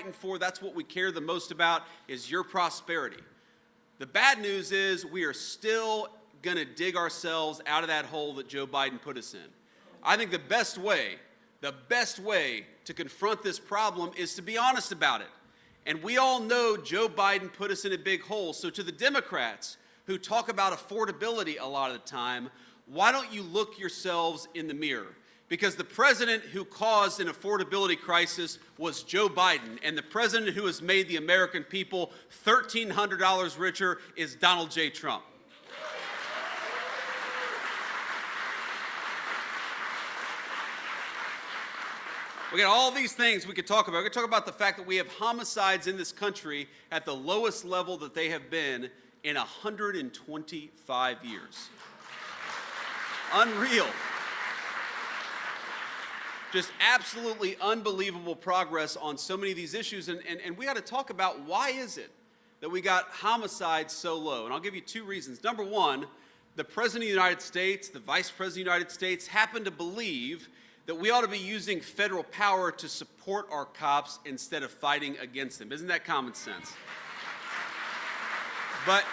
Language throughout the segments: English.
fighting for, that's what we care the most about, is your prosperity. The bad news is we are still going to dig ourselves out of that hole that Joe Biden put us in. I think the best way to confront this problem is to be honest about it. And we all know Joe Biden put us in a big hole. So to the Democrats who talk about affordability a lot of the time, why don't you look yourselves in the mirror? Because the president who caused an affordability crisis was Joe Biden, and the president who has made the American people $1,300 richer is Donald J. Trump. We got all these things we could talk about. We could talk about the fact that we have homicides in this country at the lowest level that they have been in 125 years. Unreal. Just absolutely unbelievable progress on so many of these issues. And we got to talk about why is it that we got homicides so low? And I'll give you two reasons. Number one, the President of the United States, the Vice President of the United States happen to believe that we ought to be using federal power to support our cops instead of fighting against them. Isn't that common sense? But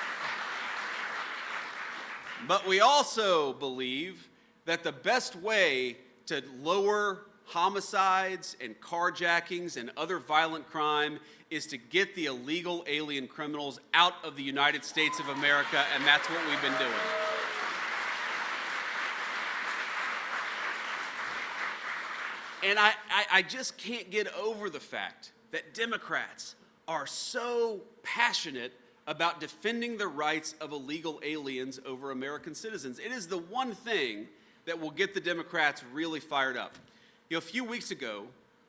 we also believe that the best way to lower homicides and carjackings and other violent crime is to get the illegal alien criminals out of the United States of America, and that's what we've been doing. And I just can't get over the fact that Democrats are so passionate about defending the rights of illegal aliens over American citizens. It is the one thing that will get the Democrats really fired up. You know, a few weeks ago,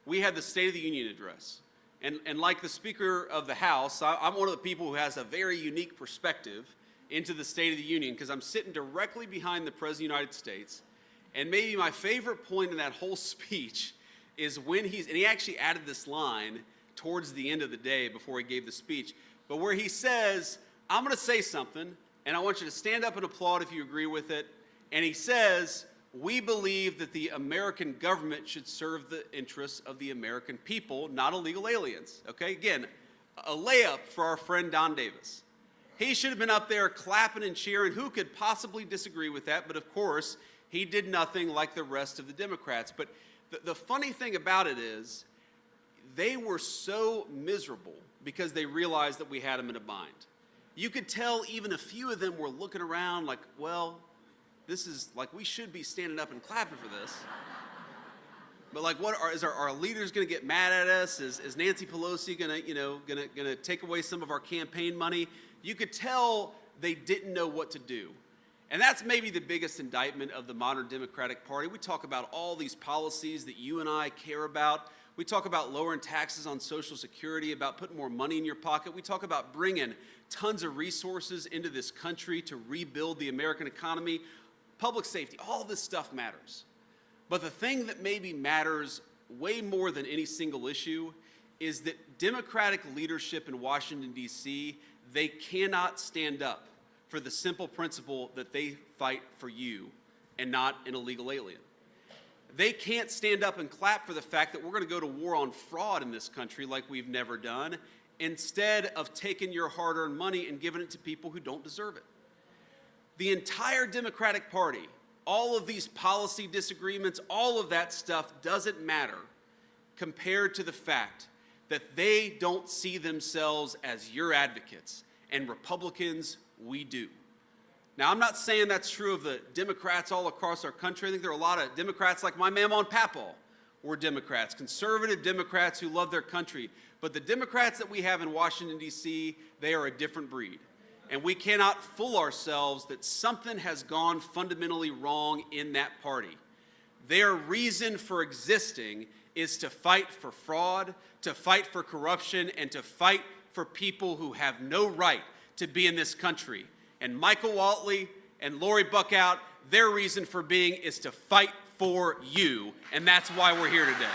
we had the State of the Union address. And like the Speaker of the House, I'm one of the people who has a very unique perspective into the State of the Union because I'm sitting directly behind the President of the United States. And maybe my favorite point in that whole speech is when and he actually added this line towards the end of the day before he gave the speech, but where he says, I'm going to say something, and I want you to stand up and applaud if you agree with it. And he says, we believe that the American government should serve the interests of the American people, not illegal aliens. Okay, again, a layup for our friend Don Davis. He should have been up there clapping and cheering. Who could possibly disagree with that? But of course, he did nothing like the rest of the Democrats. But the funny thing about it is, they were so miserable because they realized that we had them in a bind. You could tell even a few of them were looking around like, well, this is like, we should be standing up and clapping for this. But like, is our leaders going to get mad at us? Is Nancy Pelosi going to take away some of our campaign money? You could tell they didn't know what to do. And that's maybe the biggest indictment of the modern Democratic Party. We talk about all these policies that you and I care about. We talk about lowering taxes on Social Security, about putting more money in your pocket. We talk about bringing tons of resources into this country to rebuild the American economy. Public safety, all this stuff matters. But the thing that maybe matters way more than any single issue is that Democratic leadership in Washington, D.C., they cannot stand up for the simple principle that they fight for you and not an illegal alien. They can't stand up and clap for the fact that we're going to go to war on fraud in this country like we've never done, instead of taking your hard-earned money and giving it to people who don't deserve it. The entire Democratic Party, all of these policy disagreements, all of that stuff doesn't matter compared to the fact that they don't see themselves as your advocates, and Republicans, we do. Now, I'm not saying that's true of the Democrats all across our country. I think there are a lot of Democrats like my mama and papa were Democrats, conservative Democrats who love their country. But the Democrats that we have in Washington, D.C., they are a different breed. And we cannot fool ourselves that something has gone fundamentally wrong in that party. Their reason for existing is to fight for fraud, to fight for corruption, and to fight for people who have no right to be in this country. And Michael Whatley and Lori Buckout, their reason for being is to fight for you, and that's why we're here today.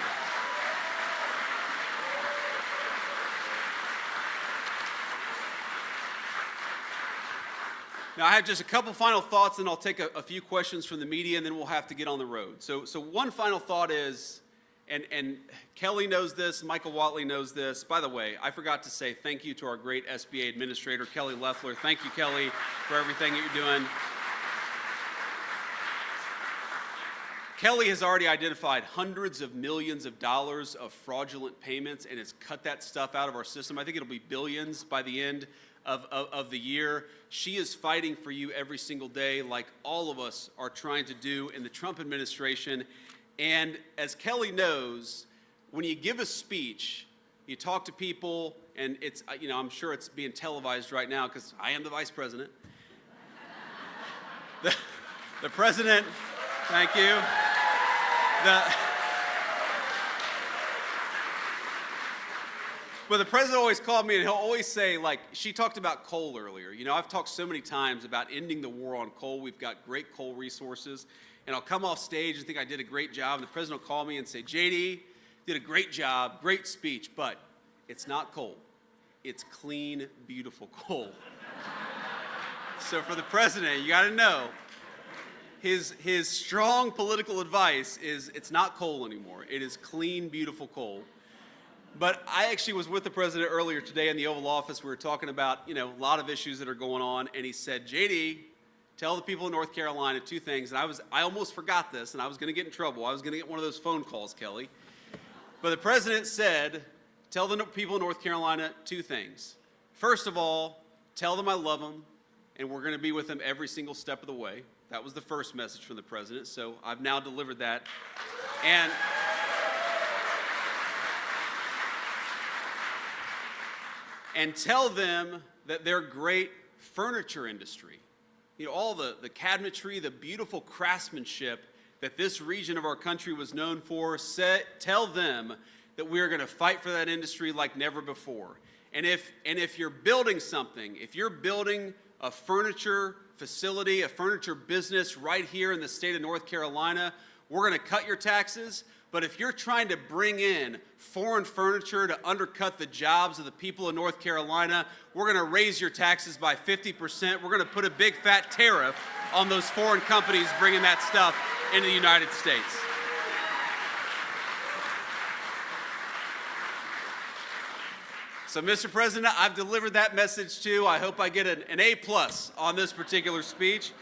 Now, I have just a couple final thoughts, and I'll take a few questions from the media, and then we'll have to get on the road. So one final thought is, And Kelly knows this, Michael Watley knows this. By the way, I forgot to say thank you to our great SBA administrator, Kelly Loeffler. Thank you, Kelly, for everything that you're doing. Kelly has already identified hundreds of millions of dollars of fraudulent payments and has cut that stuff out of our system. I think it'll be billions by the end of the year. She is fighting for you every single day, like all of us are trying to do in the Trump administration. And as Kelly knows, when you give a speech, you talk to people, and it's, I'm sure it's being televised right now because I am the vice president. The president, thank you. But the president always called me, and he'll always say, like, she talked about coal earlier. I've talked so many times about ending the war on coal. We've got great coal resources. And I'll come off stage and think I did a great job, and the president will call me and say, JD, did a great job, great speech, but it's not coal. It's clean, beautiful coal. So for the president, you got to know, his strong political advice is it's not coal anymore. It is clean, beautiful coal. But I actually was with the president earlier today in the Oval Office. We were talking about, a lot of issues that are going on, and he said, JD, tell the people in North Carolina two things. And I almost forgot this, and I was going to get in trouble. I was going to get one of those phone calls, Kelly. But the president said, tell the people in North Carolina two things. First of all, tell them I love them, and we're going to be with them every single step of the way. That was the first message from the president, so I've now delivered that. And tell them that their great furniture industry, all the cabinetry, the beautiful craftsmanship that this region of our country was known for, tell them that we are going to fight for that industry like never before. And if you're building something, if you're building a furniture facility, a furniture business right here in the state of North Carolina, we're going to cut your taxes. But if you're trying to bring in foreign furniture to undercut the jobs of the people of North Carolina, we're going to raise your taxes by 50%. We're going to put a big fat tariff on those foreign companies bringing that stuff into the United States. So, Mr. President, I've delivered that message too. I hope I get an A+ on this particular speech.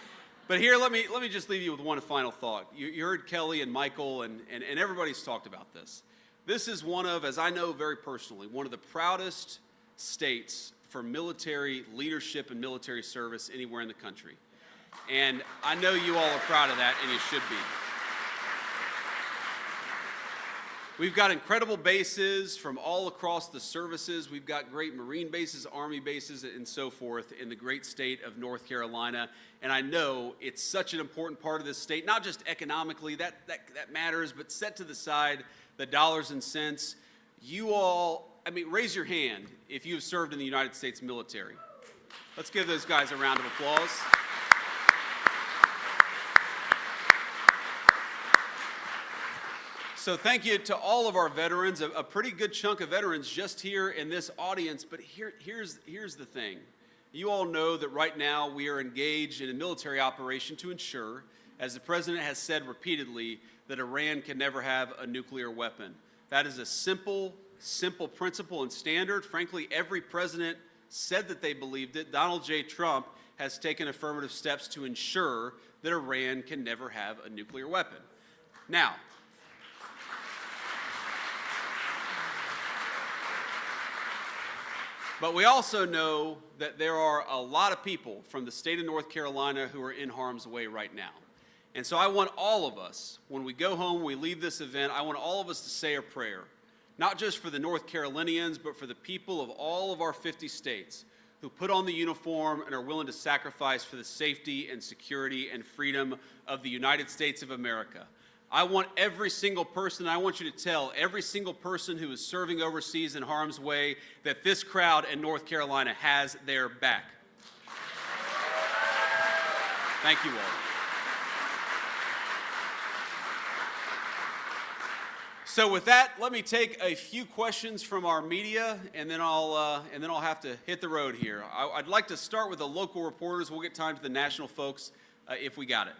But here, let me just leave you with one final thought. You heard Kelly and Michael, and everybody's talked about this. This is one of, as I know very personally, one of the proudest states for military leadership and military service anywhere in the country. And I know you all are proud of that, and you should be. We've got incredible bases from all across the services. We've got great Marine bases, Army bases, and so forth in the great state of North Carolina. And I know it's such an important part of this state, not just economically, that matters, but set to the side the dollars and cents. You all, raise your hand if you have served in the United States military. Let's give those guys a round of applause. So thank you to all of our veterans, a pretty good chunk of veterans just here in this audience. But here's the thing. You all know that right now we are engaged in a military operation to ensure, as the president has said repeatedly, that Iran can never have a nuclear weapon. That is a simple principle and standard. Frankly, every president said that they believed it. Donald J. Trump has taken affirmative steps to ensure that Iran can never have a nuclear weapon. Now, but we also know that there are a lot of people from the state of North Carolina who are in harm's way right now. And so I want all of us, when we go home, we leave this event, I want all of us to say a prayer, not just for the North Carolinians, but for the people of all of our 50 states who put on the uniform and are willing to sacrifice for the safety and security and freedom of the United States of America. I want every single person, I want you to tell every single person who is serving overseas in harm's way that this crowd in North Carolina has their back. Thank you all. So with that, let me take a few questions from our media, and then I'll have to hit the road here. I'd like to start with the local reporters. We'll get time to the national folks if we got it.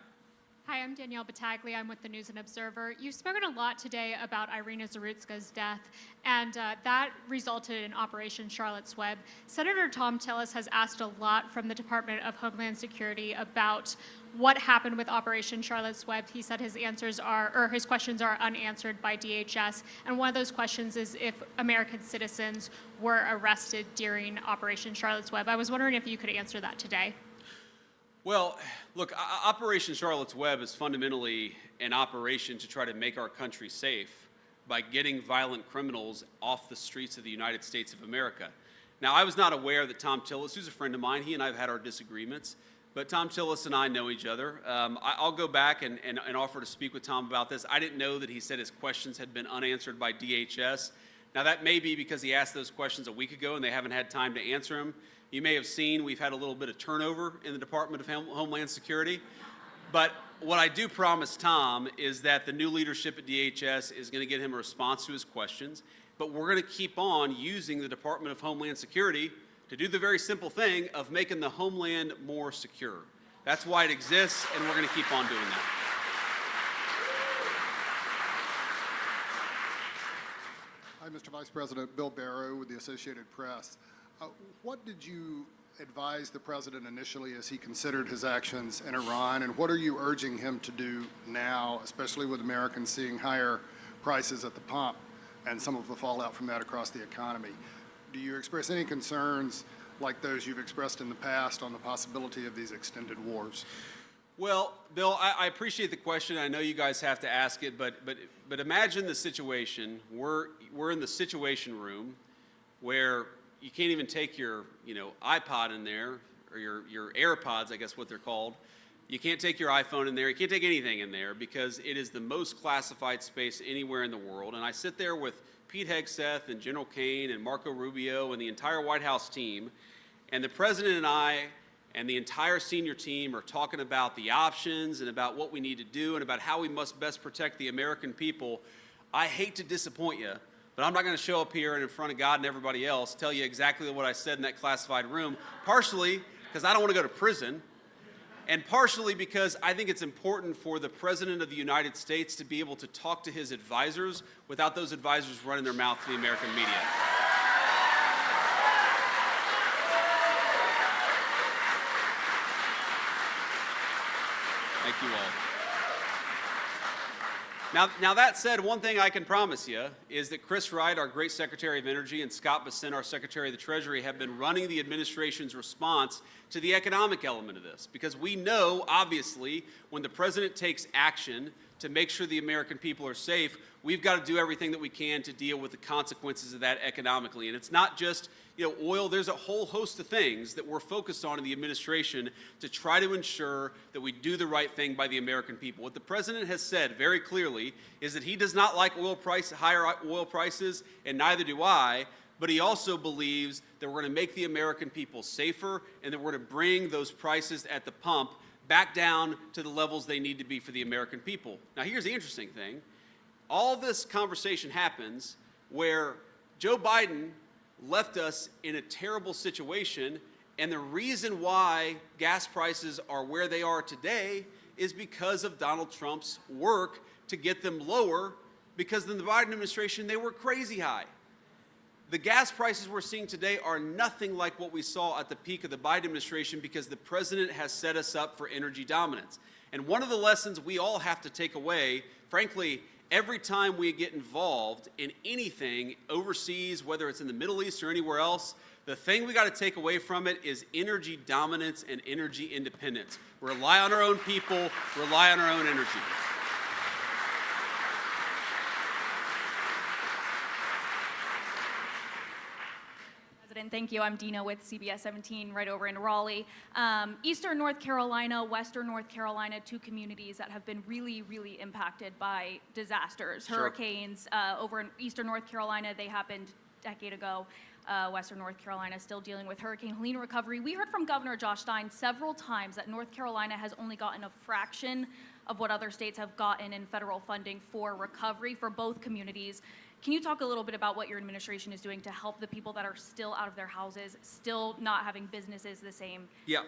Hi, I'm Danielle Battaglia. I'm with the News and Observer. You've spoken a lot today about Irina Zarutska's death, and that resulted in Operation Charlotte's Web. Senator Tom Tillis has asked a lot from the Department of Homeland Security about what happened with Operation Charlotte's Web. He said his questions are unanswered by DHS, and one of those questions is if American citizens were arrested during Operation Charlotte's Web. I was wondering if you could answer that today. Well, look, Operation Charlotte's Web is fundamentally an operation to try to make our country safe by getting violent criminals off the streets of the United States of America. Now, I was not aware that Tom Tillis, who's a friend of mine, he and I have had our disagreements, but Tom Tillis and I know each other. I'll go back and offer to speak with Tom about this. I didn't know that he said his questions had been unanswered by DHS. Now, that may be because he asked those questions a week ago and they haven't had time to answer them. You may have seen we've had a little bit of turnover in the Department of Homeland Security. But what I do promise Tom is that the new leadership at DHS is going to get him a response to his questions. But we're going to keep on using the Department of Homeland Security to do the very simple thing of making the homeland more secure. That's why it exists, and we're going to keep on doing that. Hi, Mr. Vice President. Bill Barrow with the Associated Press. What did you advise the president initially as he considered his actions in Iran, and what are you urging him to do now, especially with Americans seeing higher prices at the pump and some of the fallout from that across the economy? Do you express any concerns like those you've expressed in the past on the possibility of these extended wars? Well, Bill, I appreciate the question. I know you guys have to ask it, but imagine the situation. We're in the Situation Room where you can't even take your iPod in there, or your AirPods, I guess what they're called. You can't take your iPhone in there. You can't take anything in there because it is the most classified space anywhere in the world. And I sit there with Pete Hegseth and General Kane and Marco Rubio and the entire White House team, and the president and I and the entire senior team are talking about the options and about what we need to do and about how we must best protect the American people. I hate to disappoint you, but I'm not going to show up here and in front of God and everybody else tell you exactly what I said in that classified room, partially because I don't want to go to prison, and partially because I think it's important for the President of the United States to be able to talk to his advisors without those advisors running their mouth to the American media. Thank you all. Now that said, one thing I can promise you is that Chris Wright, our great Secretary of Energy, and Scott Bessent, our Secretary of the Treasury, have been running the administration's response to the economic element of this. Because we know, obviously, when the president takes action to make sure the American people are safe, we've got to do everything that we can to deal with the consequences of that economically. And it's not just oil. There's a whole host of things that we're focused on in the administration to try to ensure that we do the right thing by the American people. What the president has said very clearly is that he does not like higher oil prices, and neither do I, but he also believes that we're going to make the American people safer and that we're going to bring those prices at the pump back down to the levels they need to be for the American people. Now, here's the interesting thing. All this conversation happens where Joe Biden left us in a terrible situation, and the reason why gas prices are where they are today is because of Donald Trump's work to get them lower, because in the Biden administration, they were crazy high. The gas prices we're seeing today are nothing like what we saw at the peak of the Biden administration because the president has set us up for energy dominance. And one of the lessons we all have to take away, frankly, every time we get involved in anything overseas, whether it's in the Middle East or anywhere else, the thing we got to take away from it is energy dominance and energy independence. Rely on our own people, rely on our own energy. Thank you. I'm Dina with CBS 17 right over in Raleigh. Eastern North Carolina, Western North Carolina, two communities that have been really, really impacted by disasters. Sure. Hurricanes over in Eastern North Carolina, they happened a decade ago. Western North Carolina still dealing with Hurricane Helene recovery. We heard from Governor Josh Stein several times that North Carolina has only gotten a fraction of what other states have gotten in federal funding for recovery for both communities. Can you talk a little bit about what your administration is doing to help the people that are still out of their houses, still not having businesses the same? Yeah.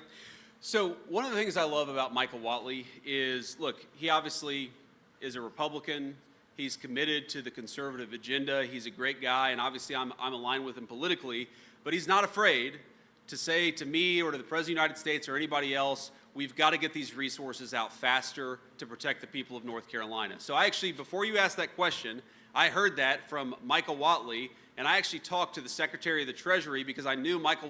So one of the things I love about Michael Whatley is, look, he obviously is a Republican. He's committed to the conservative agenda. He's a great guy, and obviously I'm aligned with him politically, but he's not afraid to say to me or to the President of the United States or anybody else, we've got to get these resources out faster to protect the people of North Carolina. So I actually, before you asked that question, I heard that from Michael Whatley, and I actually talked to the Secretary of the Treasury because I knew Michael